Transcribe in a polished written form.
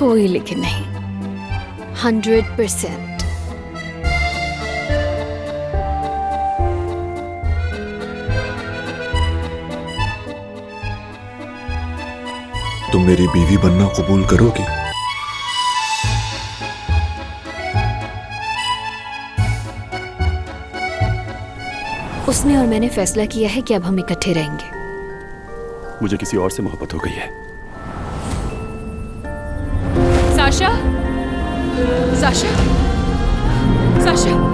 कोई लेकिन नहीं, 100%। तुम मेरी बीवी बनना कबूल करोगी? उसने और मैंने फैसला किया है कि अब हम इकट्ठे रहेंगे। मुझे किसी और से मोहब्बत हो गई है। Sasha, Sasha, Sasha.